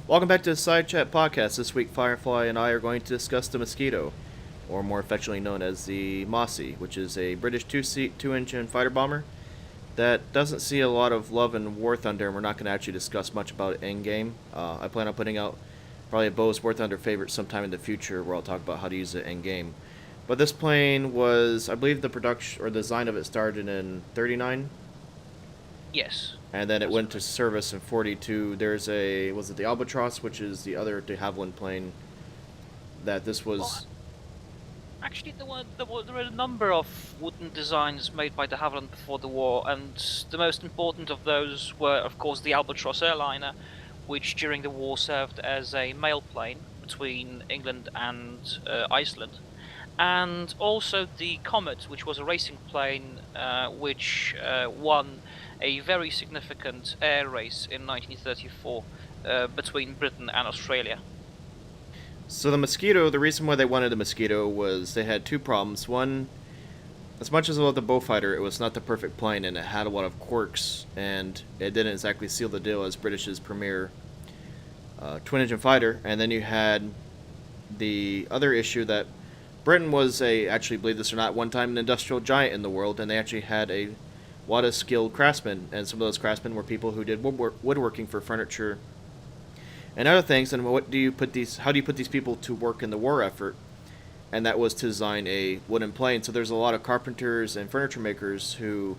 Welcome back to the Side Chat Podcast. This week, Firefly and I are going to discuss the Mosquito, or more affectionately known as the Mossie, which is a British two-seat, two-engine fighter bomber that doesn't see a lot of love in War Thunder, and we're not going to actually discuss much about it in-game. I plan on putting out probably a Bo's War Thunder favorite sometime in the future, where I'll talk about how to use it in-game. But this plane was, I believe, the production or design of it started in '39. Yes. And then it That's went to correct. service in '42. There's was it the Albatross, which is the other de Havilland plane that this Well, was. actually, there were a number of wooden designs made by de Havilland before the war, and the most important of those were, of course, the Albatross airliner, which during the war served as a mail plane between England and Iceland, and also the Comet, which was a racing plane which won a very significant air race in 1934 between Britain and Australia. So the Mosquito, the reason why they wanted the Mosquito was they had two problems. One, as much as I love the Beaufighter, it was not the perfect plane and it had a lot of quirks, and it didn't exactly seal the deal as British's premier twin-engine fighter. And then you had the other issue that Britain was actually believe this or not, one time an industrial giant in the world, and they actually had a lot of skilled craftsmen, and some of those craftsmen were people who did woodworking for furniture and other things. And how do you put these people to work in the war effort? And that was to design a wooden plane. So there's a lot of carpenters and furniture makers who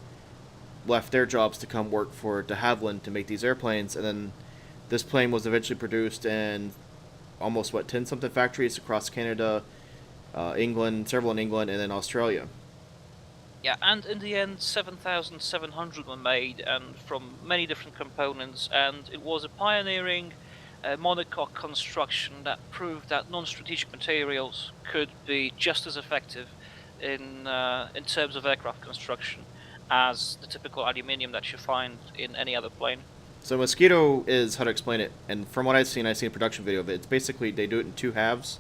left their jobs to come work for de Havilland to make these airplanes, and then this plane was eventually produced in almost 10 something factories across Canada, England, several in England, and then Australia. Yeah, and in the end, 7,700 were made, and from many different components, and it was a pioneering monocoque construction that proved that non-strategic materials could be just as effective in terms of aircraft construction as the typical aluminium that you find in any other plane. So Mosquito is, how to explain it, and from what I've seen a production video of it. It's basically they do it in two halves,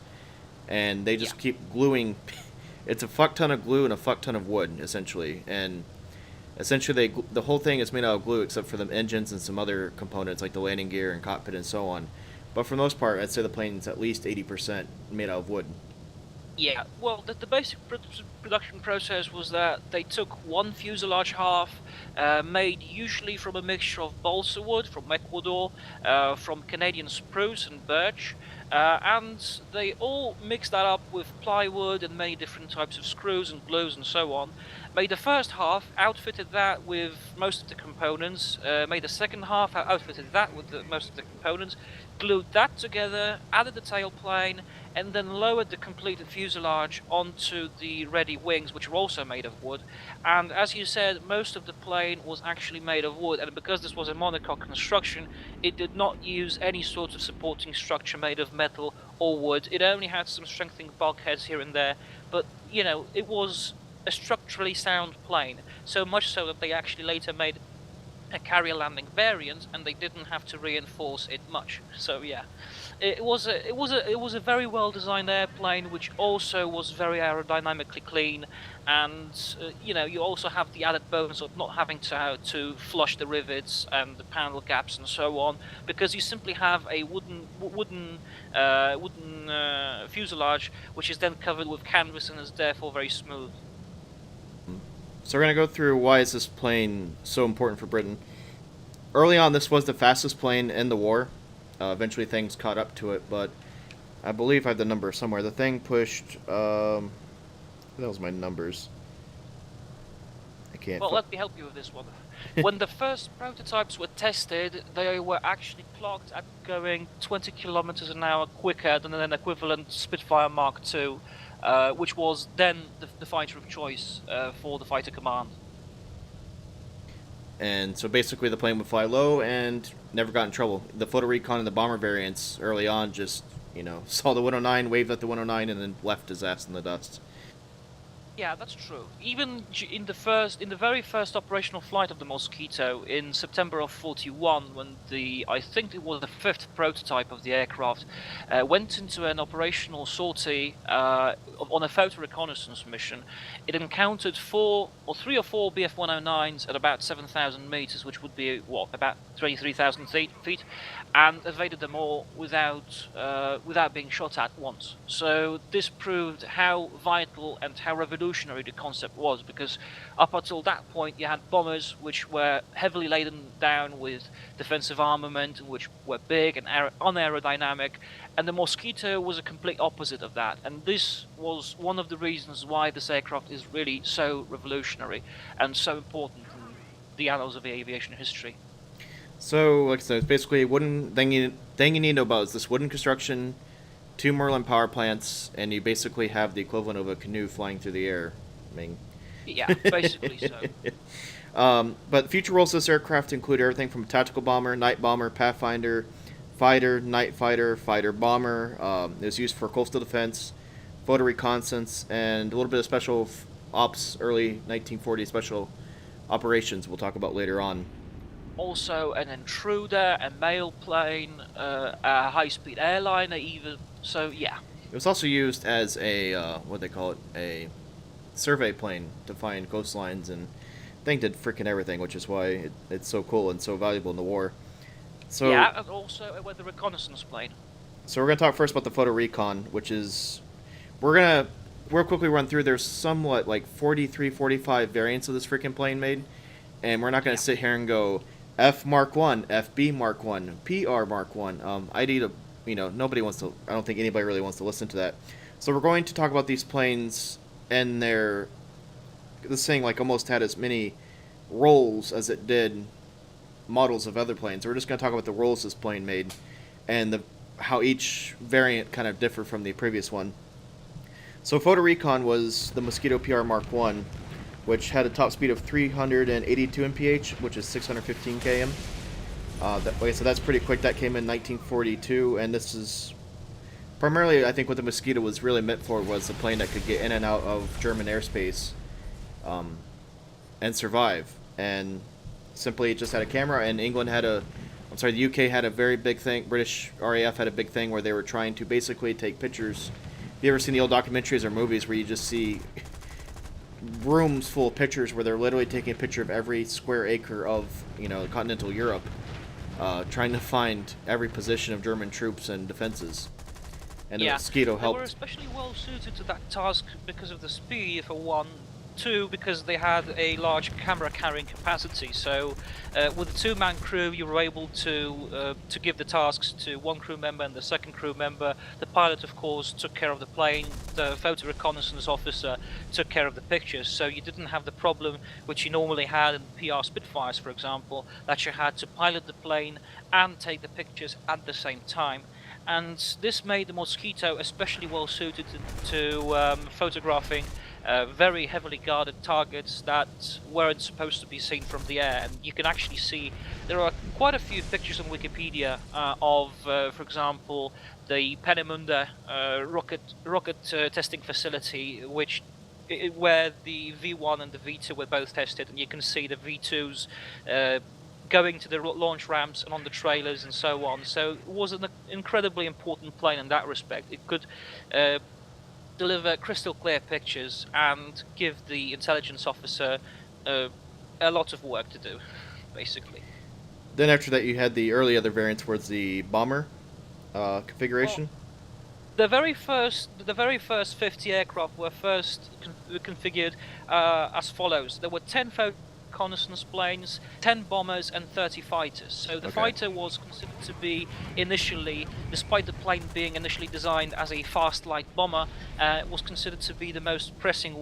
and they Yeah. just keep gluing. It's a fuck ton of glue and a fuck ton of wood, essentially, and essentially the whole thing is made out of glue except for the engines and some other components like the landing gear and cockpit and so on. But for the most part, I'd say the plane's at least 80% made out of wood. Yeah, well, the basic production process was that they took one fuselage half, made usually from a mixture of balsa wood from Ecuador, from Canadian spruce and birch, and they all mixed that up with plywood and many different types of screws and glues and so on. Made the first half, outfitted that with most of the components, made the second half, outfitted that with most of the components, glued that together, added the tailplane, and then lowered the completed fuselage onto the ready wings, which were also made of wood. And as you said, most of the plane was actually made of wood, and because this was a monocoque construction, it did not use any sort of supporting structure made of metal or wood. It only had some strengthening bulkheads here and there, but, it was a structurally sound plane, so much so that they actually later made a carrier landing variant, and they didn't have to reinforce it much. So yeah, it was a very well designed airplane, which also was very aerodynamically clean, and you also have the added bonus of not having to flush the rivets and the panel gaps and so on, because you simply have a wooden fuselage, which is then covered with canvas and is therefore very smooth. So we're going to go through why is this plane so important for Britain. Early on, this was the fastest plane in the war. Eventually, things caught up to it, but I believe I have the number somewhere. The thing pushed. What was my numbers? I can't. Well, let me help you with this one. When the first prototypes were tested, they were actually clocked at going 20 kilometers an hour quicker than an equivalent Spitfire Mark II, which was then the fighter of choice for the fighter command. And so basically, the plane would fly low and never got in trouble. The photo recon and the bomber variants early on just saw the 109, waved at the 109, and then left his ass in the dust. Yeah, that's true. Even in the very first operational flight of the Mosquito in September of '41, when I think it was the fifth prototype of the aircraft, went into an operational sortie on a photo reconnaissance mission, it encountered three or four BF-109s at about 7,000 meters, which would be about 23,000 feet, and evaded them all without being shot at once. So this proved how vital and how revolutionary the concept was, because up until that point you had bombers which were heavily laden down with defensive armament, which were big and unaerodynamic, and the Mosquito was a complete opposite of that. And this was one of the reasons why this aircraft is really so revolutionary and so important in the annals of aviation history. So, like I said, it's basically wooden. Thing you need to know about is this wooden construction, two Merlin power plants, and you basically have the equivalent of a canoe flying through the air. I mean, Yeah, basically so. but future roles of this aircraft include everything from tactical bomber, night bomber, pathfinder, fighter, night fighter, fighter bomber. It was used for coastal defense, photo reconnaissance, and a little bit of special ops, early 1940 special operations. We'll talk about later on. Also an intruder, a mail plane, a high-speed airliner even. So yeah. It was also used as a what they call it, a survey plane to find coastlines, and thing did freaking everything, which is why it's so cool and so valuable in the war. So Yeah, and also a weather reconnaissance plane. so we're gonna talk first about the photo recon, which is we're gonna real quickly run through. There's somewhat like 43, 45 variants of this freaking plane made, and we're not gonna Yeah. sit here and go F Mark One, FB Mark One, PR Mark One. I need a nobody wants to. I don't think anybody really wants to listen to that. So we're going to talk about these planes and their this thing like almost had as many roles as it did models of other planes. We're just going to talk about the roles this plane made and how each variant kind of differed from the previous one. So Photo Recon was the Mosquito PR Mark 1, which had a top speed of 382 mph, which is 615 km. Like I said, that's pretty quick. That came in 1942, and this is primarily, I think, what the Mosquito was really meant for was a plane that could get in and out of German airspace and survive. And simply, it just had a camera, and the UK had a very big thing. British RAF had a big thing where they were trying to basically take pictures. Have you ever seen the old documentaries or movies where you just see rooms full of pictures where they're literally taking a picture of every square acre of continental Europe, trying to find every position of German troops and defenses. And the Yeah, Mosquito they were helped. especially well suited to that task because of the speed, for one. Two, because they had a large camera carrying capacity. So, with a two-man crew, you were able to give the tasks to one crew member and the second crew member. The pilot, of course, took care of the plane. The photo reconnaissance officer took care of the pictures. So you didn't have the problem which you normally had in PR Spitfires, for example, that you had to pilot the plane and take the pictures at the same time. And this made the Mosquito especially well suited to photographing very heavily guarded targets that weren't supposed to be seen from the air. And you can actually see there are quite a few pictures on Wikipedia of, for example, the Peenemünde rocket testing facility, where the V1 and the V2 were both tested, and you can see the V2s going to the launch ramps and on the trailers and so on. So it was an incredibly important plane in that respect. It could deliver crystal clear pictures and give the intelligence officer a lot of work to do, basically. Then after that, you had the early other variants towards the bomber configuration. Well, the very first 50 aircraft were first configured as follows. There were 10 reconnaissance planes, 10 bombers, and 30 fighters. So the fighter was considered to be initially, despite the plane being initially designed as a fast light bomber, was considered to be the most pressing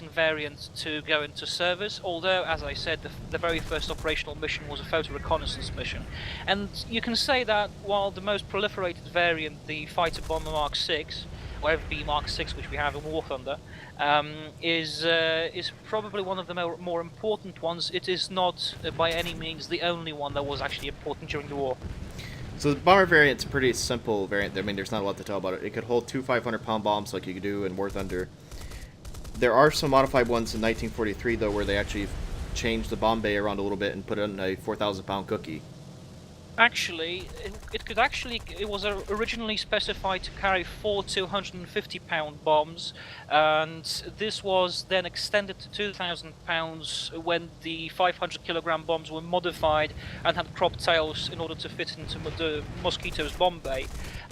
variant to go into service. Although, as I said, the very first operational mission was a photo reconnaissance mission, and you can say that while the most proliferated variant, the fighter bomber Mark 6, or FB Mark 6, which we have in War Thunder, is probably one of the more important ones. It is not by any means the only one that was actually important during the war. So the bomber variant's a pretty simple variant. I mean, there's not a lot to tell about it. It could hold two 500-pound bombs like you could do in War Thunder. There are some modified ones in 1943 though, where they actually changed the bomb bay around a little bit and put in a 4,000-pound cookie. Actually, it was originally specified to carry 4 250-pound bombs, and this was then extended to 2,000 pounds when the 500-kilogram bombs were modified and had cropped tails in order to fit into the Mosquito's bomb bay.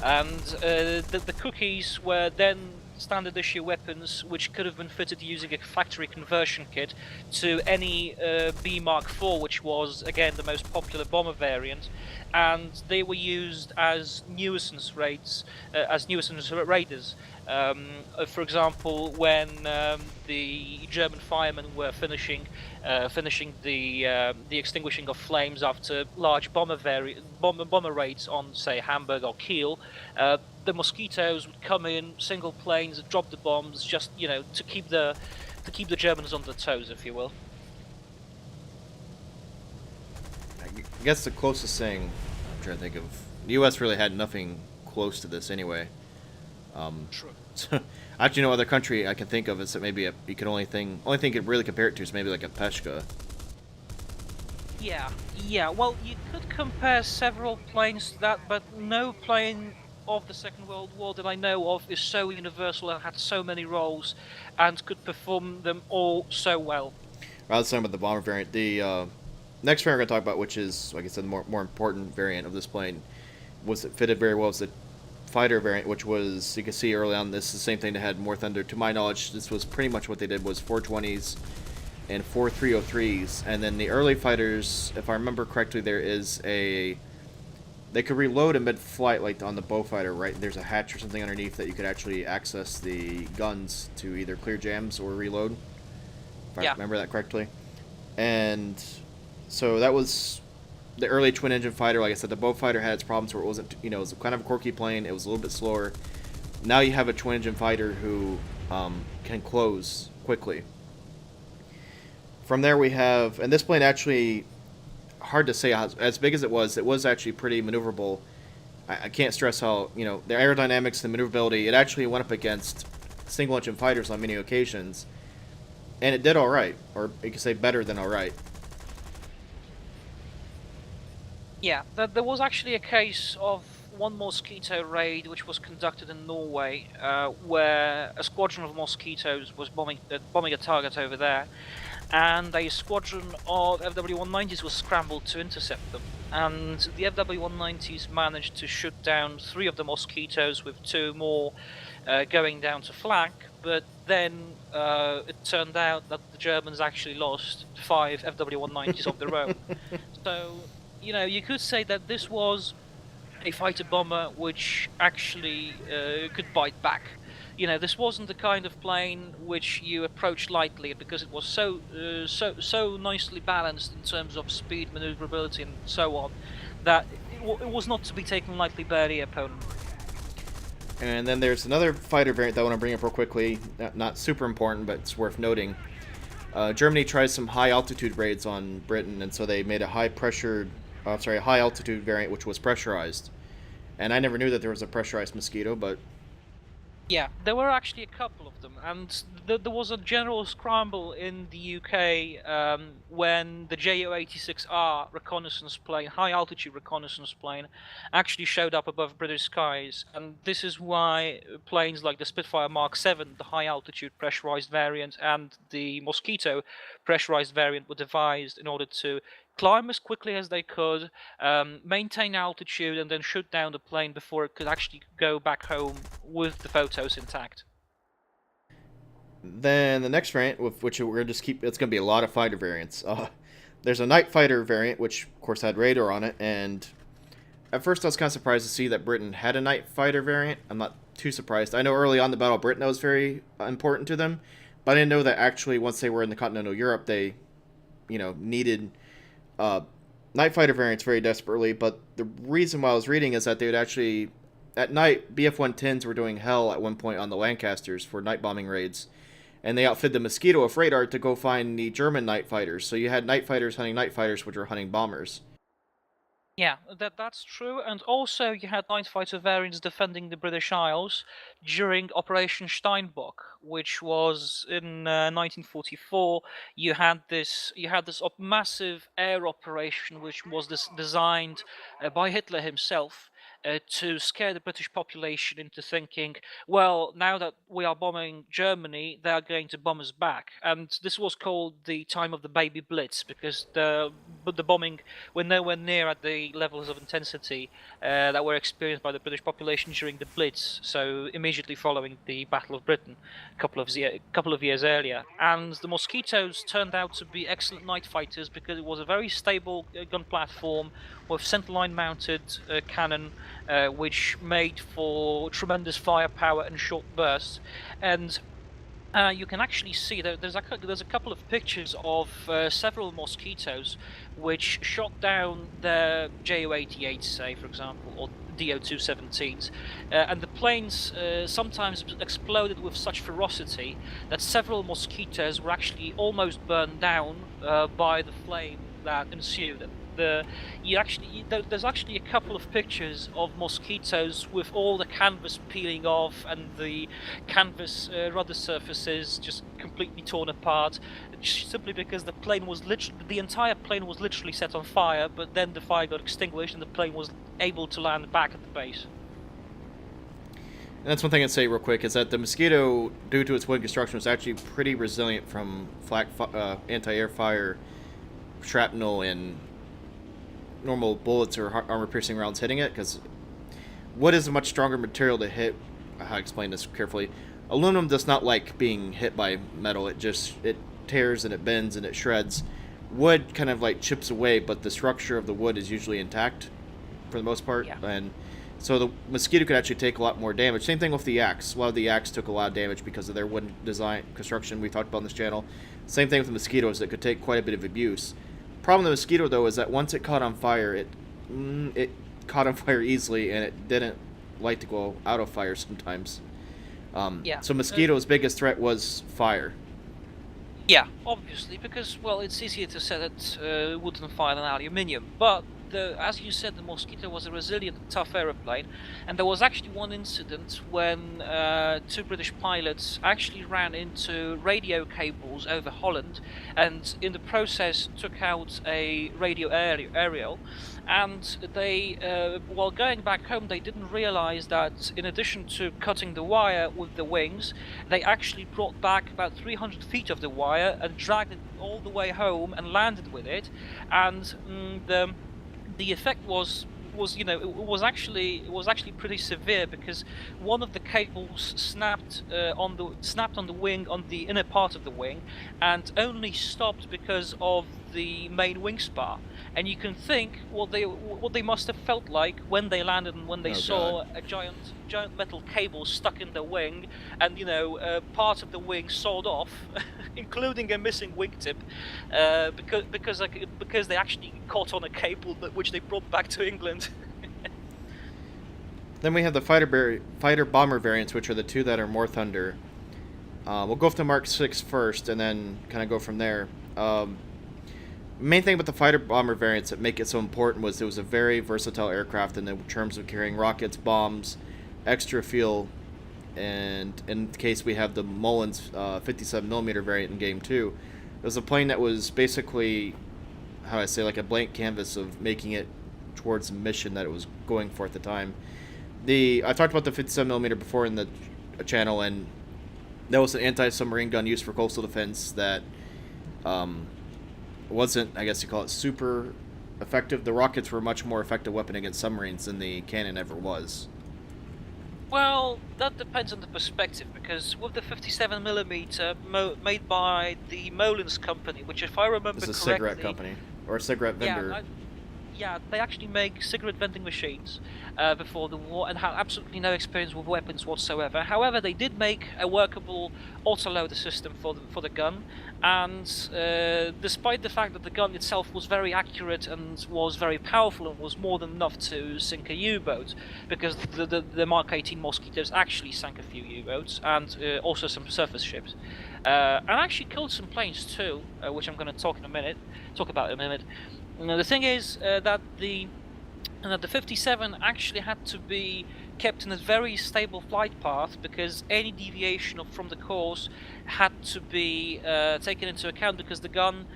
And the cookies were then standard issue weapons which could have been fitted using a factory conversion kit to any B Mark IV, which was again the most popular bomber variant, and they were used as nuisance raiders. For example, when the German firemen were finishing the extinguishing of flames after large bomber raids on, say, Hamburg or Kiel, the Mosquitoes would come in single planes, drop the bombs, just to keep the Germans on their toes, if you will. I guess the closest thing I'm trying to think of, the U.S. really had nothing close to this anyway. True. So, actually, no other country I can think of is that maybe you could only thing you could really compare it to is maybe like a Peshka. Yeah. Well, you could compare several planes to that, but no plane of the Second World War that I know of is so universal and had so many roles and could perform them all so well. I was talking about the bomber variant. The next variant we're going to talk about, which is, like I said, the more important variant of this plane, was it fitted very well as the fighter variant, which was, you can see early on, this is the same thing that had more thunder. To my knowledge, this was pretty much what they did was 420s and 4 303s, and then the early fighters, if I remember correctly, they could reload in mid-flight, like on the Beaufighter, right? There's a hatch or something underneath that you could actually access the guns to either clear jams or reload, if I remember that correctly. And so that was the early twin-engine fighter. Like I said, the Beaufighter had its problems where it wasn't, it was kind of a quirky plane. It was a little bit slower. Now you have a twin-engine fighter who can close quickly. From there we have, and this plane actually, hard to say, as big as it was actually pretty maneuverable. I can't stress how, the aerodynamics, the maneuverability, it actually went up against single-engine fighters on many occasions, and it did all right, or you could say better than all right. Yeah, there was actually a case of one Mosquito raid which was conducted in Norway, where a squadron of Mosquitoes was bombing a target over there, and a squadron of FW-190s was scrambled to intercept them. And the FW-190s managed to shoot down 3 of the Mosquitoes, with 2 more going down to flank, but then it turned out that the Germans actually lost 5 FW-190s of their own. So, you could say that this was a fighter bomber which actually could bite back. This wasn't the kind of plane which you approach lightly, because it was so nicely balanced in terms of speed, maneuverability, and so on, that it was not to be taken lightly by any opponent. And then there's another fighter variant that I want to bring up real quickly. Not super important, but it's worth noting. Germany tried some high altitude raids on Britain, and so they made a high altitude variant which was pressurized. And I never knew that there was a pressurized Mosquito, but yeah, there were actually a couple of them, and there was a general scramble in the UK when the JO-86R reconnaissance plane, high-altitude reconnaissance plane, actually showed up above British skies, and this is why planes like the Spitfire Mark VII, the high-altitude pressurized variant, and the Mosquito pressurized variant were devised in order to climb as quickly as they could, maintain altitude, and then shoot down the plane before it could actually go back home with the photos intact. Then the next variant, with which we're going to just keep, it's going to be a lot of fighter variants. There's a night fighter variant, which of course had radar on it, and at first I was kind of surprised to see that Britain had a night fighter variant. I'm not too surprised. I know early on the Battle of Britain that was very important to them, but I didn't know that actually once they were in the continental Europe, they, needed night fighter variants very desperately. But the reason why I was reading is that they would actually, at night, BF-110s were doing hell at one point on the Lancasters for night bombing raids, and they outfitted the Mosquito with radar to go find the German night fighters. So you had night fighters hunting night fighters, which were hunting bombers. Yeah, that's true. And also, you had night fighter variants defending the British Isles during Operation Steinbock, which was in 1944. You had this massive air operation, which was designed by Hitler himself. To scare the British population into thinking, well, now that we are bombing Germany, they are going to bomb us back. And this was called the time of the baby blitz, because the bombing were nowhere near at the levels of intensity that were experienced by the British population during the Blitz, so immediately following the Battle of Britain a couple of years earlier. And the Mosquitoes turned out to be excellent night fighters because it was a very stable gun platform with centerline mounted cannon, which made for tremendous firepower and short bursts. And you can actually see that there's a couple of pictures of several Mosquitoes which shot down the Ju-88, say, for example, or Do-217s, and the planes sometimes exploded with such ferocity that several Mosquitoes were actually almost burned down by the flame that ensued. There's actually a couple of pictures of Mosquitoes with all the canvas peeling off and the canvas rudder surfaces just completely torn apart, simply because the entire plane was literally set on fire, but then the fire got extinguished and the plane was able to land back at the base. And that's one thing I'd say real quick is that the Mosquito, due to its wing construction, was actually pretty resilient from anti-air fire, shrapnel, and normal bullets or armor-piercing rounds hitting it, because wood is a much stronger material to hit. How to explain this carefully? Aluminum does not like being hit by metal. It tears and it bends and it shreds. Wood kind of like chips away, but the structure of the wood is usually intact for the most part. Yeah. And so the Mosquito could actually take a lot more damage. Same thing with the Axe. A lot of the Axe took a lot of damage because of their wooden design construction we talked about on this channel. Same thing with the Mosquitoes, that could take quite a bit of abuse. Problem with the Mosquito, though, is that once it caught on fire, it caught on fire easily, and it didn't like to go out of fire sometimes. Yeah. So Mosquito's biggest threat was fire. Yeah, obviously, because, well, it's easier to set it wood and fire than aluminium, but as you said, the Mosquito was a resilient and tough aeroplane, and there was actually one incident when two British pilots actually ran into radio cables over Holland, and in the process took out a radio aerial, and they, while going back home, they didn't realize that in addition to cutting the wire with the wings, they actually brought back about 300 feet of the wire and dragged it all the way home and landed with it, and the effect was it was actually pretty severe, because one of the cables snapped on the wing, on the inner part of the wing, and only stopped because of the main wing spar. And you can think what they must have felt like when they landed and when they saw a giant metal cable stuck in the wing, and part of the wing sawed off, including a missing wingtip, because they actually caught on a cable which they brought back to England. Then we have the fighter bomber variants, which are the two that are more thunder. We'll go with the Mark 6 first, and then kind of go from there. Main thing about the fighter bomber variants that make it so important was it was a very versatile aircraft in terms of carrying rockets, bombs, extra fuel, and in case we have the Mullins 57mm variant in Game 2, it was a plane that was basically, how do I say, like a blank canvas of making it towards the mission that it was going for at the time. I talked about the 57mm before in the channel, and that was an anti-submarine gun used for coastal defense that wasn't, I guess you call it, super effective. The rockets were a much more effective weapon against submarines than the cannon ever was. Well, that depends on the perspective, because with the 57mm made by the Mullins company, which, if I remember correctly, it's a cigarette company or a cigarette vendor. Yeah, they actually make cigarette vending machines before the war, and had absolutely no experience with weapons whatsoever. However, they did make a workable autoloader system for the gun, and despite the fact that the gun itself was very accurate and was very powerful and was more than enough to sink a U-boat, because the Mark 18 Mosquitoes actually sank a few U-boats and also some surface ships, and actually killed some planes too, which I'm going to talk about in a minute. The thing is that the and that the 57 actually had to be kept in a very stable flight path because any deviation from the course had to be taken into account because the gun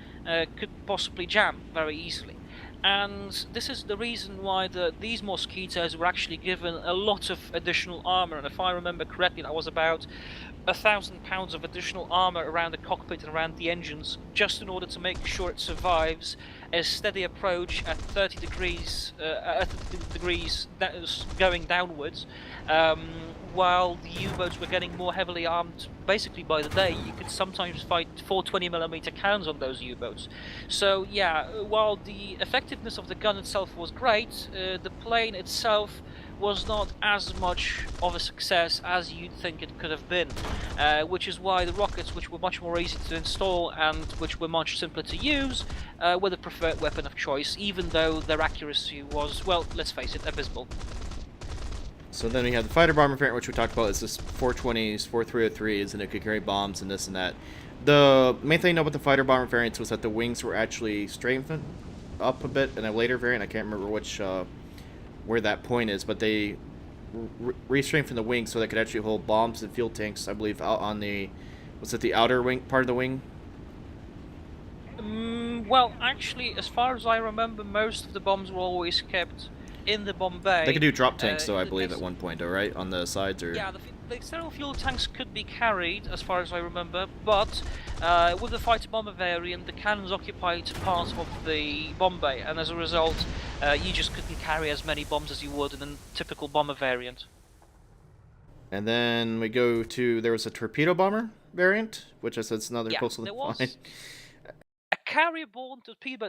could possibly jam very easily. And this is the reason why these Mosquitoes were actually given a lot of additional armor. And if I remember correctly, that was about 1,000 pounds of additional armor around the cockpit and around the engines, just in order to make sure it survives a steady approach at 30 degrees, going downwards, while the U-boats were getting more heavily armed basically by the day. You could sometimes fight 420mm cannons on those U-boats. So yeah, while the effectiveness of the gun itself was great, the plane itself was not as much of a success as you'd think it could have been, which is why the rockets, which were much more easy to install and which were much simpler to use, were the preferred weapon of choice, even though their accuracy was, well, let's face it, abysmal. So then we have the fighter bomber variant, which we talked about. It's this 420s, 4303s, and it could carry bombs and this and that. The main thing to know about the fighter bomber variants was that the wings were actually straightened up a bit in a later variant. I can't remember which where that point is, but they re-strengthened the wing so they could actually hold bombs and fuel tanks, I believe, out on the, was it the outer wing part of the wing? Well, actually, as far as I remember, most of the bombs were always kept in the bomb bay. They could do drop tanks, though, I believe, at one point, all right, on the sides, or yeah, the external fuel tanks could be carried, as far as I remember, but with the fighter bomber variant, the cannons occupied part of the bomb bay, and as a result, you just couldn't carry as many bombs as you would in a typical bomber variant. And then we go to, there was a torpedo bomber variant, which I said is another coastal line. A carrier-borne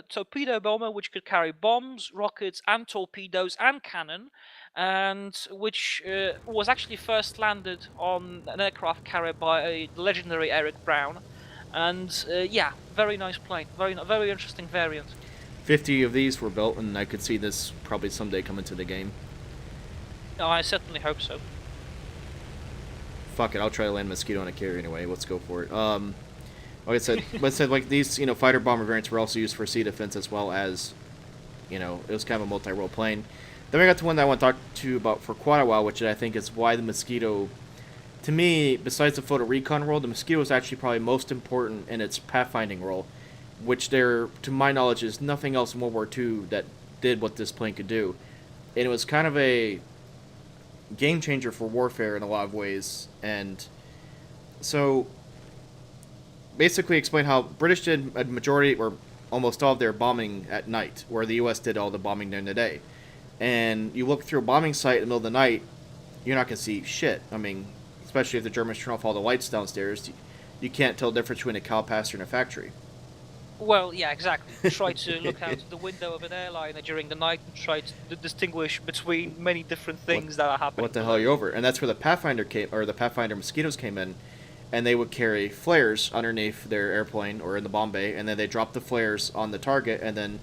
torpedo bomber which could carry bombs, rockets, and torpedoes and cannon, and which was actually first landed on an aircraft carrier by a legendary Eric Brown. And yeah, very nice plane, very interesting variant. 50 of these were built, and I could see this probably someday come into the game. No, I certainly hope so. Fuck it, I'll try to land Mosquito on a carrier anyway. Let's go for it. Like I said, like these, fighter bomber variants were also used for sea defense as well as, it was kind of a multi-role plane. Then we got to one that I want to talk to you about for quite a while, which I think is why the Mosquito, to me, besides the photo recon role, the Mosquito is actually probably most important in its pathfinding role, which there, to my knowledge, is nothing else in World War II that did what this plane could do. And it was kind of a game changer for warfare in a lot of ways. And so basically explain how British did a majority or almost all of their bombing at night, where the U.S. did all the bombing during the day. And you look through a bombing site in the middle of the night, you're not going to see shit. I mean, especially if the Germans turn off all the lights downstairs, you can't tell the difference between a cow pasture and a factory. Well, yeah, exactly. Try to look out the window of an airliner during the night and try to distinguish between many different things that are happening. What the hell are you over? And that's where the Pathfinder came, or the Pathfinder Mosquitoes came in, and they would carry flares underneath their airplane or in the bomb bay, and then they dropped the flares on the target, and then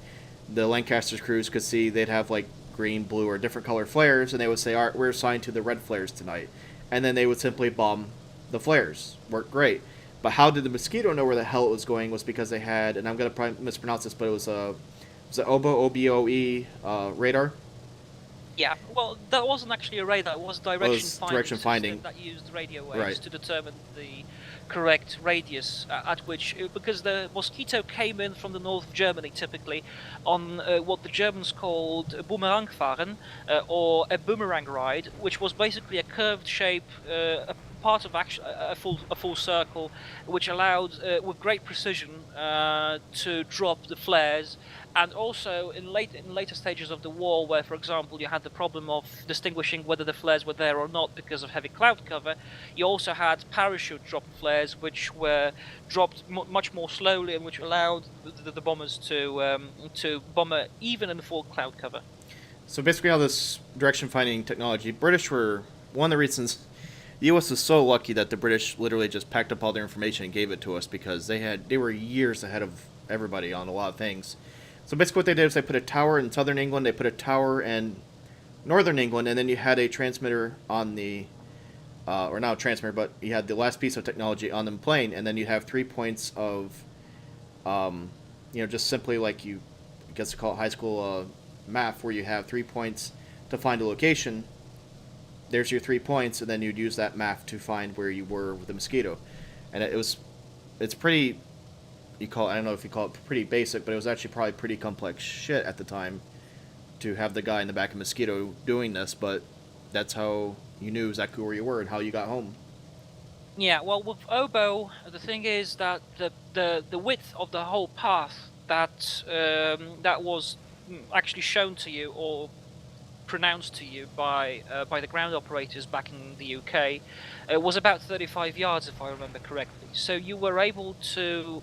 the Lancaster's crews could see they'd have like green, blue, or different color flares, and they would say, all right, we're assigned to the red flares tonight. And then they would simply bomb the flares. Worked great. But how did the Mosquito know where the hell it was going was because they had, and I'm going to probably mispronounce this, but it was an OBOE radar? Yeah, well, that wasn't actually a radar, it was direction finding that used radio waves to determine the correct radius at which, because the Mosquito came in from the north of Germany typically on what the Germans called a Boomerangfahren, or a boomerang ride, which was basically a curved shape, a part of a full circle, which allowed with great precision to drop the flares. And also in later stages of the war, where, for example, you had the problem of distinguishing whether the flares were there or not because of heavy cloud cover, you also had parachute drop flares, which were dropped much more slowly and which allowed the bombers to bomb even in full cloud cover. So basically, all this direction finding technology, British were one of the reasons. The U.S. was so lucky that the British literally just packed up all their information and gave it to us, because they were years ahead of everybody on a lot of things. So basically what they did is they put a tower in southern England, they put a tower in northern England, and then you had a transmitter on the, or not a transmitter, but you had the last piece of technology on the plane, and then you have 3 points of, just simply like I guess you call it high school math where you have 3 points to find a location. There's your 3 points, and then you'd use that math to find where you were with the mosquito. And it's pretty, I don't know if you call it pretty basic, but it was actually probably pretty complex shit at the time to have the guy in the back of Mosquito doing this, but that's how you knew exactly where you were and how you got home. Yeah, well, with oboe, the thing is that the width of the whole path that was actually shown to you or pronounced to you by the ground operators back in the UK was about 35 yards, if I remember correctly. So you were able to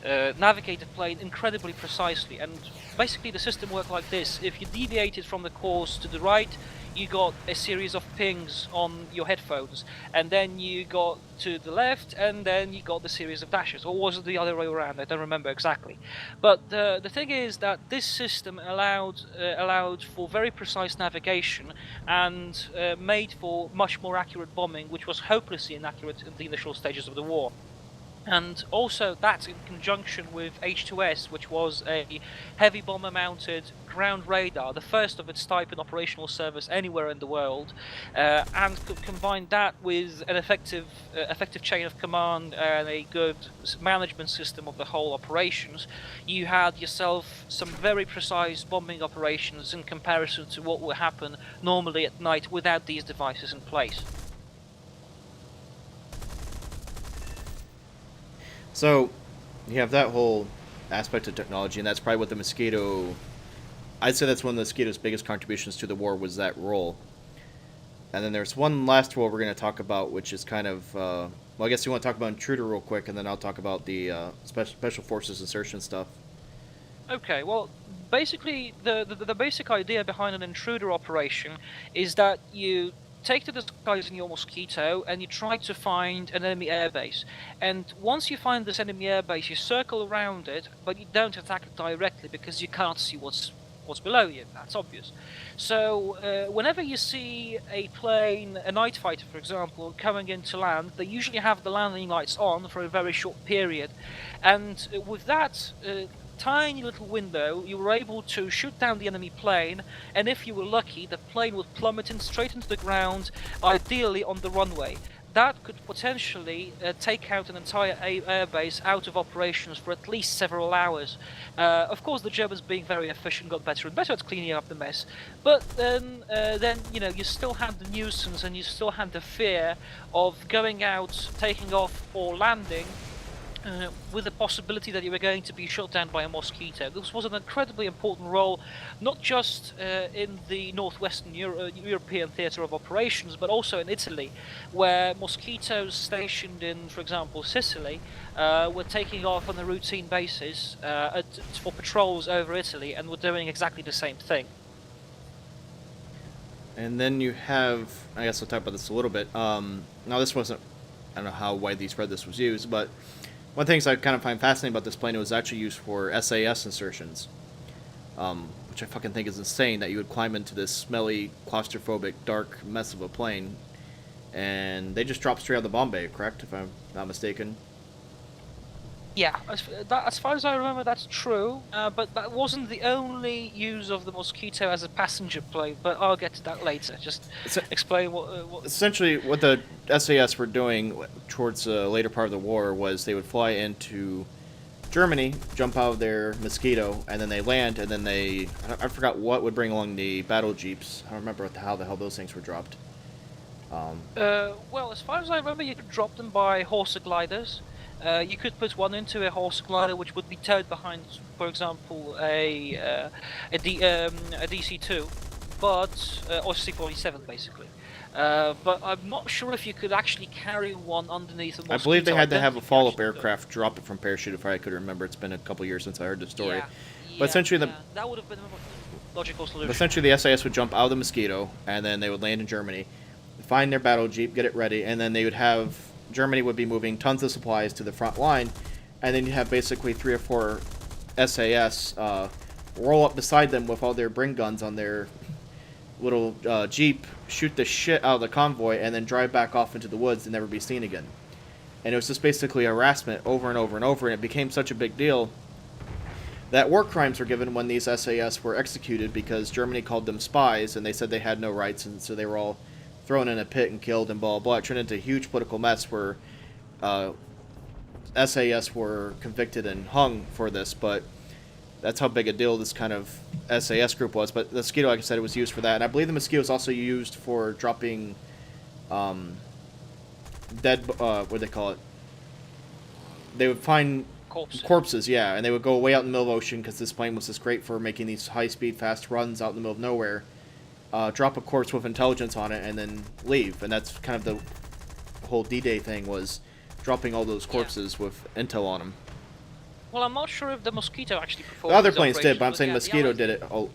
navigate the plane incredibly precisely, and basically the system worked like this: if you deviated from the course to the right, you got a series of pings on your headphones, and then you got to the left, and then you got the series of dashes. Or was it the other way around? I don't remember exactly. But the thing is that this system allowed for very precise navigation and made for much more accurate bombing, which was hopelessly inaccurate in the initial stages of the war. And also that's in conjunction with H2S, which was a heavy bomber mounted ground radar, the first of its type in operational service anywhere in the world, and combine that with an effective chain of command and a good management system of the whole operations. You had yourself some very precise bombing operations in comparison to what would happen normally at night without these devices in place. So, you have that whole aspect of technology, and that's probably what the Mosquito... I'd say that's one of the Mosquito's biggest contributions to the war was that role. And then there's one last role we're going to talk about, which is kind of... well, I guess you want to talk about Intruder real quick, and then I'll talk about the Special Forces insertion stuff. Okay, well, basically, the basic idea behind an intruder operation is that you take to the skies in your Mosquito and you try to find an enemy airbase. And once you find this enemy airbase, you circle around it, but you don't attack it directly because you can't see what's below you. That's obvious. So whenever you see a plane, a night fighter for example, coming in to land, they usually have the landing lights on for a very short period. And with that tiny little window, you were able to shoot down the enemy plane, and if you were lucky, the plane would plummet in straight into the ground, ideally on the runway. That could potentially take out an entire airbase out of operations for at least several hours. Of course, the Germans, being very efficient, got better and better at cleaning up the mess. But then you know, you still had the nuisance, and you still had the fear of going out, taking off, or landing with the possibility that you were going to be shot down by a Mosquito. This was an incredibly important role, not just in the northwestern European theatre of operations, but also in Italy, where Mosquitoes stationed in, for example, Sicily, were taking off on a routine basis for patrols over Italy, and were doing exactly the same thing. And then you have, I guess I'll talk about this a little bit. Now this wasn't, I don't know how widely spread this was used, but one of the things I kind of find fascinating about this plane, it was actually used for SAS insertions, which I fucking think is insane, that you would climb into this smelly, claustrophobic, dark mess of a plane, and they just drop straight out of the bomb bay, correct, if I'm not mistaken? Yeah, as far as I remember, that's true, but that wasn't the only use of the Mosquito as a passenger plane, but I'll get to that later. Just explain what... Essentially, what the SAS were doing towards the later part of the war was they would fly into Germany, jump out of their Mosquito, and then they land, and then I forgot what would bring along the battle jeeps. I don't remember how the hell those things were dropped. Well, as far as I remember, you could drop them by horse gliders. You could put one into a horse glider, which would be towed behind, for example, a DC-2, but or C-47 basically. But I'm not sure if you could actually carry one underneath a Mosquito. I believe they had to have a follow-up aircraft drop it from parachute, if I could remember. It's been a couple years since I heard the story. Yeah, but essentially, that would have been a logical solution. Essentially, the SAS would jump out of the Mosquito, and then they would land in Germany, find their battle jeep, get it ready, and then they would have... Germany would be moving tons of supplies to the front line, and then you have basically 3 or 4 SAS roll up beside them with all their bring guns on their little jeep, shoot the shit out of the convoy, and then drive back off into the woods and never be seen again. And it was just basically harassment over and over and over, and it became such a big deal that war crimes were given when these SAS were executed because Germany called them spies and they said they had no rights, and so they were all thrown in a pit and killed and blah blah blah. It turned into a huge political mess where uh, SAS were convicted and hung for this, but that's how big a deal this kind of SAS group was. But the Mosquito, like I said, it was used for that, and I believe the Mosquito was also used for dropping dead. What do they call it? They would find corpses, yeah, and they would go way out in the middle of the ocean because this plane was just great for making these high-speed, fast runs out in the middle of nowhere. Drop a corpse with intelligence on it and then leave, and that's kind of the whole D-Day thing, was dropping all those corpses with intel on them. Well, I'm not sure if the Mosquito actually performed. The other planes did, but I'm saying Mosquito did it. Oh,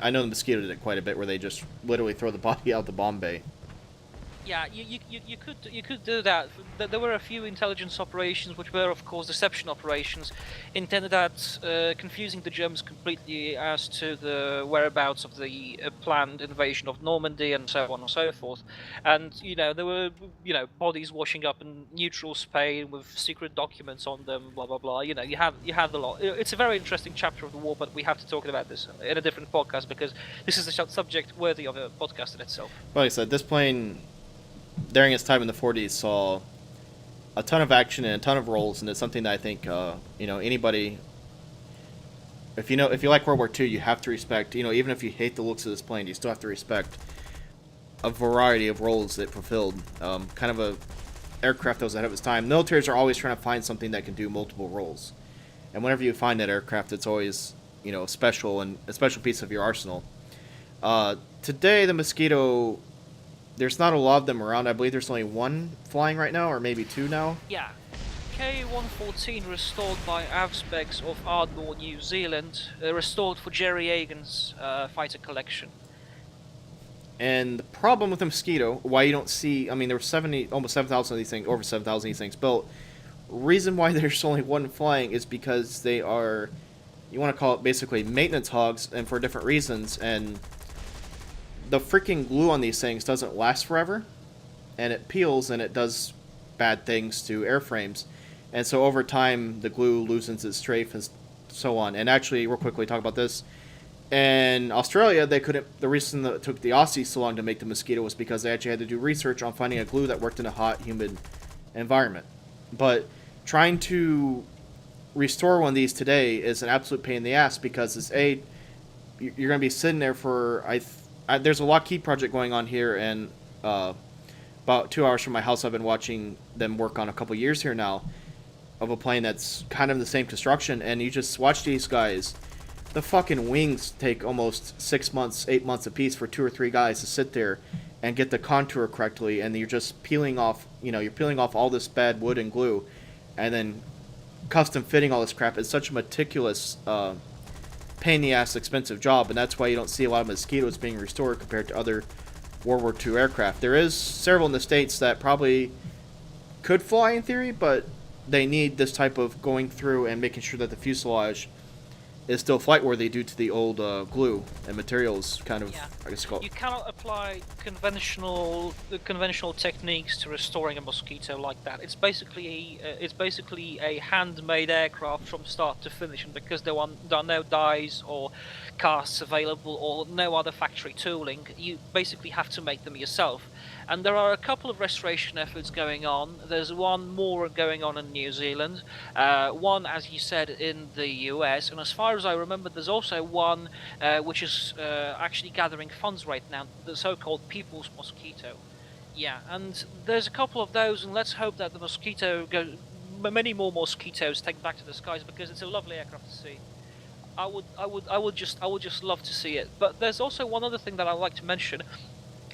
I know the Mosquito did it quite a bit, where they just literally throw the body out the bomb bay. Yeah, you could do that. There were a few intelligence operations, which were, of course, deception operations, intended at confusing the Germans completely as to the whereabouts of the planned invasion of Normandy and so on and so forth. And there were bodies washing up in neutral Spain with secret documents on them, blah blah blah. You have the lot. It's a very interesting chapter of the war, but we have to talk about this in a different podcast because this is a subject worthy of a podcast in itself. Like I said, this plane, during its time in the 40s, saw a ton of action and a ton of roles, and it's something that I think anybody, if you like World War II, you have to respect. Even if you hate the looks of this plane, you still have to respect a variety of roles it fulfilled. Kind of a aircraft that was ahead of its time. Militaries are always trying to find something that can do multiple roles, and whenever you find that aircraft, it's always special and a special piece of your arsenal. Today, the Mosquito, there's not a lot of them around. I believe there's only one flying right now, or maybe two now. Yeah. K114 restored by Avspecs of Ardmore, New Zealand, restored for Jerry Agan's fighter collection. And the problem with the Mosquito, why you don't see, there were almost 7,000 of these things, over 7,000 of these things built. Reason why there's only one flying is because they are, you want to call it basically maintenance hogs, and for different reasons, and the freaking glue on these things doesn't last forever, and it peels and it does bad things to airframes, and so over time the glue loosens its strafe and so on. And actually, real quickly, talk about this. In Australia, they couldn't. The reason that it took the Aussies so long to make the Mosquito was because they actually had to do research on finding a glue that worked in a hot, humid environment. But trying to restore one of these today is an absolute pain in the ass, because you're going to be sitting there for there's a Lockheed project going on here, and about 2 hours from my house, I've been watching them work on a couple years here now of a plane that's kind of the same construction, and you just watch these guys. The fucking wings take almost 6 months, 8 months apiece for 2 or 3 guys to sit there and get the contour correctly, and you're just peeling off, you're peeling off all this bad wood and glue, and then custom fitting all this crap. It's such a meticulous, pain in the ass, expensive job, and that's why you don't see a lot of Mosquitoes being restored compared to other World War II aircraft. There is several in the States that probably could fly in theory, but they need this type of going through and making sure that the fuselage is still flight worthy due to the old glue and materials kind of, yeah. I guess, called. You cannot apply conventional techniques to restoring a Mosquito like that. It's basically a handmade aircraft from start to finish, and because there are no dies or casts available or no other factory tooling, you basically have to make them yourself. And there are a couple of restoration efforts going on. There's one more going on in New Zealand, one, as you said, in the US, and as far as I remember, there's also one which is actually gathering funds right now, the so-called People's Mosquito. Yeah, and there's a couple of those, and let's hope that the Mosquito many more Mosquitoes take back to the skies, because it's a lovely aircraft to see. I would just love to see it. But there's also one other thing that I'd like to mention.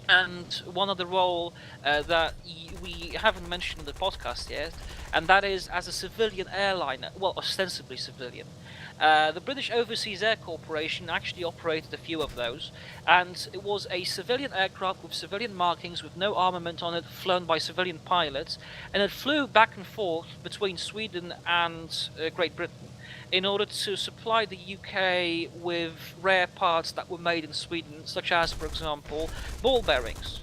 And one other role that we haven't mentioned in the podcast yet, and that is as a civilian airliner, well, ostensibly civilian. The British Overseas Air Corporation actually operated a few of those, and it was a civilian aircraft with civilian markings with no armament on it, flown by civilian pilots, and it flew back and forth between Sweden and Great Britain. in order to supply the UK with rare parts that were made in Sweden, such as, for example, ball bearings,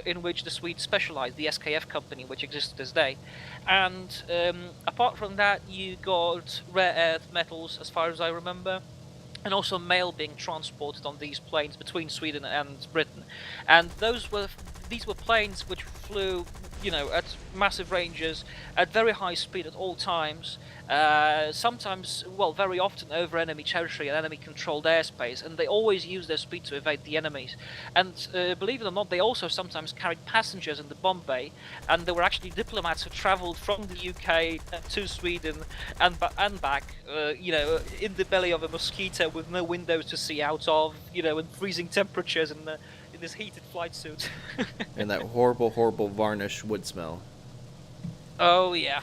in which the Swedes specialized, the SKF company, which exists to this day. And apart from that, you got rare earth metals, as far as I remember, and also mail being transported on these planes between Sweden and Britain. And these were planes which flew, at massive ranges, at very high speed at all times, sometimes, very often over enemy territory and enemy-controlled airspace, and they always used their speed to evade the enemies. And believe it or not, they also sometimes carried passengers in the bomb bay, and there were actually diplomats who travelled from the UK to Sweden and back, in the belly of a Mosquito with no windows to see out of, in freezing temperatures in this heated flight suit. And that horrible, horrible varnish wood smell. Oh yeah.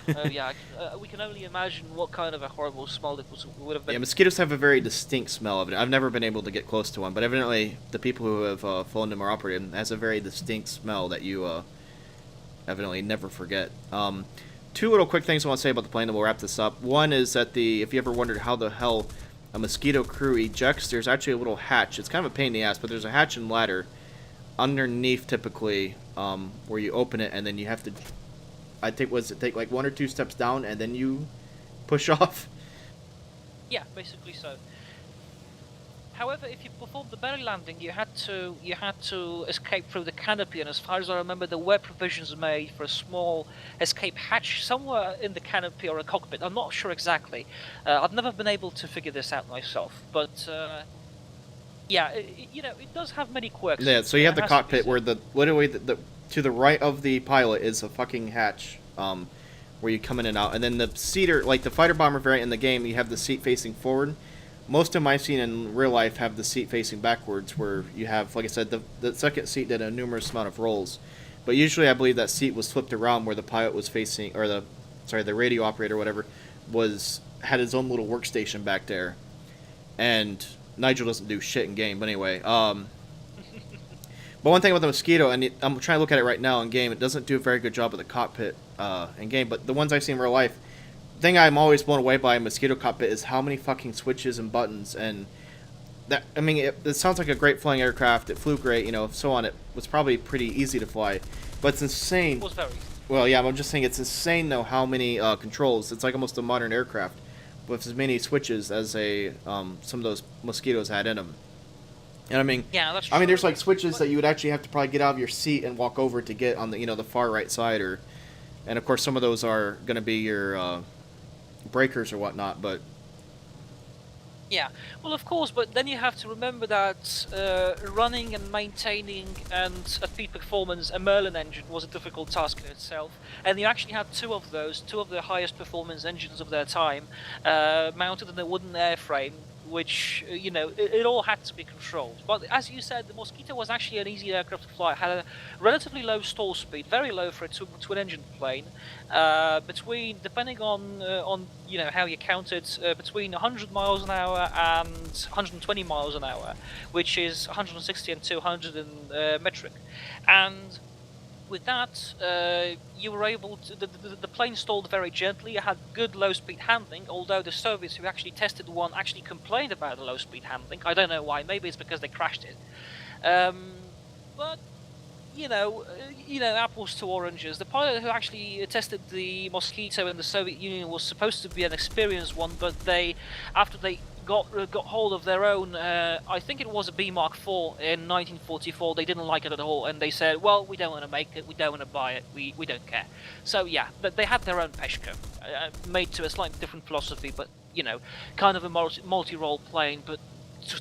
We can only imagine what kind of a horrible smell it would have been. Yeah, mosquitoes have a very distinct smell of it. I've never been able to get close to one, but evidently the people who have flown them or operated them has a very distinct smell that you evidently never forget. Two little quick things I want to say about the plane, and we'll wrap this up. One is that if you ever wondered how the hell a Mosquito crew ejects, there's actually a little hatch. It's kind of a pain in the ass, but there's a hatch and ladder underneath, typically, where you open it, and then you have to, take like 1 or 2 steps down, and then you push off? Yeah, basically so. However, if you performed the belly landing, you had to escape through the canopy, and as far as I remember, there were provisions made for a small escape hatch somewhere in the canopy or a cockpit. I'm not sure exactly. I've never been able to figure this out myself, but it does have many quirks. Yeah, so you have the cockpit where literally to the right of the pilot is a fucking hatch, where you come in and out, and then the seater, like the fighter bomber variant in the game, you have the seat facing forward. Most of my seen in real life have the seat facing backwards, where you have, like I said, the second seat did a numerous amount of rolls, but usually I believe that seat was flipped around where the pilot was facing, or the radio operator or whatever had his own little workstation back there, and Nigel doesn't do shit in game, but anyway. But one thing about the Mosquito, and I'm trying to look at it right now in game, it doesn't do a very good job of the cockpit in game, but the ones I've seen in real life, the thing I'm always blown away by a Mosquito cockpit is how many fucking switches and buttons, and that, I mean, it sounds like a great flying aircraft, it flew great, so on, it was probably pretty easy to fly, but it's insane. It was very. Well, yeah, I'm just saying it's insane, though, how many controls. It's like almost a modern aircraft with as many switches as some of those Mosquitoes had in them. And I mean, yeah, that's true. I mean, there's like switches that you would actually have to probably get out of your seat and walk over to get on the the far right side, and of course some of those are going to be your breakers or whatnot. But yeah, well, of course, but then you have to remember that running and maintaining and at peak performance a Merlin engine was a difficult task in itself, and you actually had two of the highest performance engines of their time, mounted in a wooden airframe, which, it all had to be controlled. But as you said, the Mosquito was actually an easy aircraft to fly. It had a relatively low stall speed, very low for a twin-engine plane, depending on how you count it, between 100 miles an hour and 120 miles an hour, which is 160 and 200 in metric. And with that, you were able to. The plane stalled very gently. It had good low-speed handling. Although the Soviets who actually tested one actually complained about the low-speed handling. I don't know why. Maybe it's because they crashed it. But apples to oranges. The pilot who actually tested the Mosquito in the Soviet Union was supposed to be an experienced one, but after they got hold of their own, I think it was a B Mark IV in 1944, they didn't like it at all, and they said, well, we don't want to make it, we don't want to buy it, we don't care. So yeah, but they had their own Peshko, made to a slightly different philosophy, but, kind of a multi-role plane, but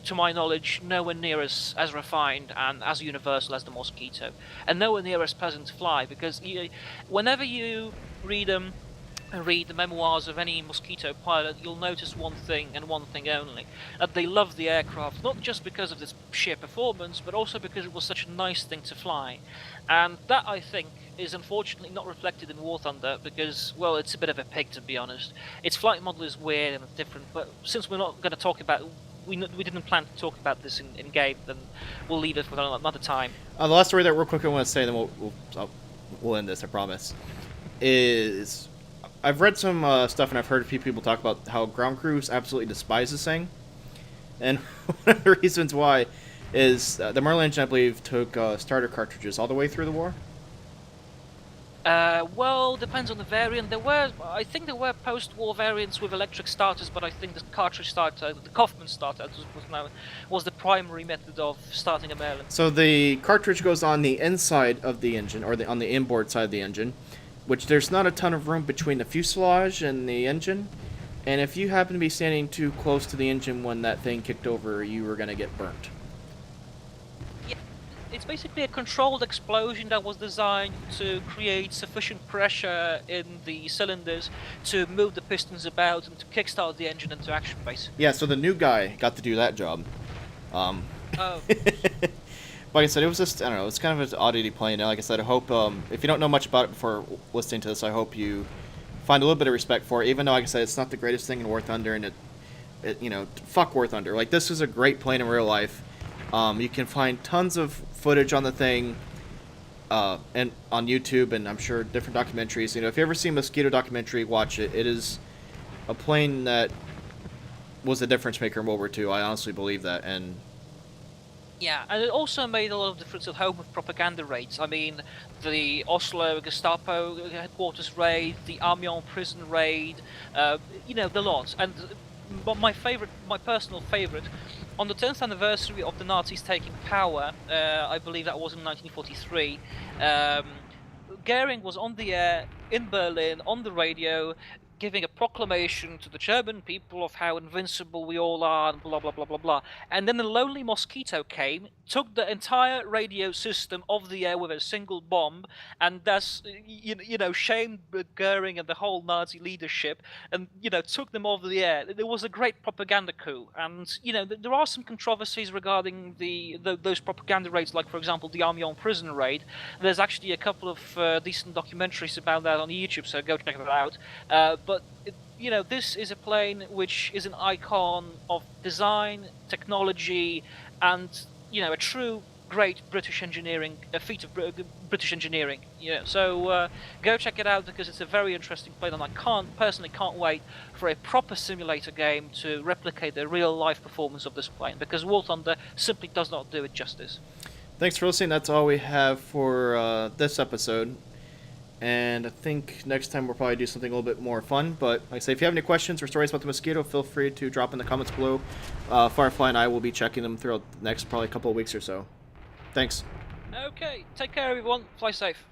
to my knowledge, nowhere near as refined and as universal as the Mosquito, and nowhere near as pleasant to fly, because whenever you read the memoirs of any Mosquito pilot, you'll notice one thing and one thing only, that they love the aircraft, not just because of its sheer performance, but also because it was such a nice thing to fly. And that, I think, is unfortunately not reflected in War Thunder, because, well, it's a bit of a pig, to be honest. Its flight model is weird and different, but since we're not going to talk about... We didn't plan to talk about this in game, then we'll leave it for another time. The last story that real quick I want to say, then we'll end this, I promise, is... I've read some stuff and I've heard people talk about how ground crews absolutely despise this thing, and one of the reasons why is the Merlin engine, I believe, took starter cartridges all the way through the war. Well, depends on the variant. I think there were post-war variants with electric starters, but I think the cartridge starter, the Kaufman starter, was the primary method of starting a Merlin. So the cartridge goes on the inside of the engine, or on the inboard side of the engine, which there's not a ton of room between the fuselage and the engine. And if you happen to be standing too close to the engine when that thing kicked over, you were going to get burnt. It's basically a controlled explosion that was designed to create sufficient pressure in the cylinders to move the pistons about and to kickstart the engine into action, basically. Yeah, so the new guy got to do that job. Oh. Like I said, it was just, I don't know, it's kind of an oddity playing it. Like I said, I hope, if you don't know much about it before listening to this, I hope you find a little bit of respect for it, even though, like I said, it's not the greatest thing in War Thunder, and fuck War Thunder. Like, this is a great plane in real life. You can find tons of footage on the thing, and on YouTube, and I'm sure different documentaries. If you ever see a Mosquito documentary, watch it. It is a plane that was a difference maker in World War II. I honestly believe that, and yeah, and it also made a lot of difference at home with propaganda raids. I mean, the Oslo Gestapo headquarters raid, the Amiens prison raid, the lot. And my personal favorite, on the 10th anniversary of the Nazis taking power, I believe that was in 1943, Goering was on the air in Berlin, on the radio, giving a proclamation to the German people of how invincible we all are, and blah blah blah blah blah. And then the lonely Mosquito came, took the entire radio system off the air with a single bomb, and thus, shamed Goering and the whole Nazi leadership, and took them off the air. There was a great propaganda coup, and there are some controversies regarding those propaganda raids, like for example the Amiens prison raid. There's actually a couple of decent documentaries about that on YouTube, so go check it out. But this is a plane which is an icon of design, technology, and a true great British engineering, a feat of British engineering. So go check it out, because it's a very interesting plane, and I personally can't wait for a proper simulator game to replicate the real life performance of this plane, because War Thunder simply does not do it justice. Thanks for listening. That's all we have for this episode. And I think next time we'll probably do something a little bit more fun. But like I say, if you have any questions or stories about the Mosquito, feel free to drop in the comments below. Firefly and I will be checking them throughout the next probably couple of weeks or so. Thanks. Okay, take care everyone, fly safe.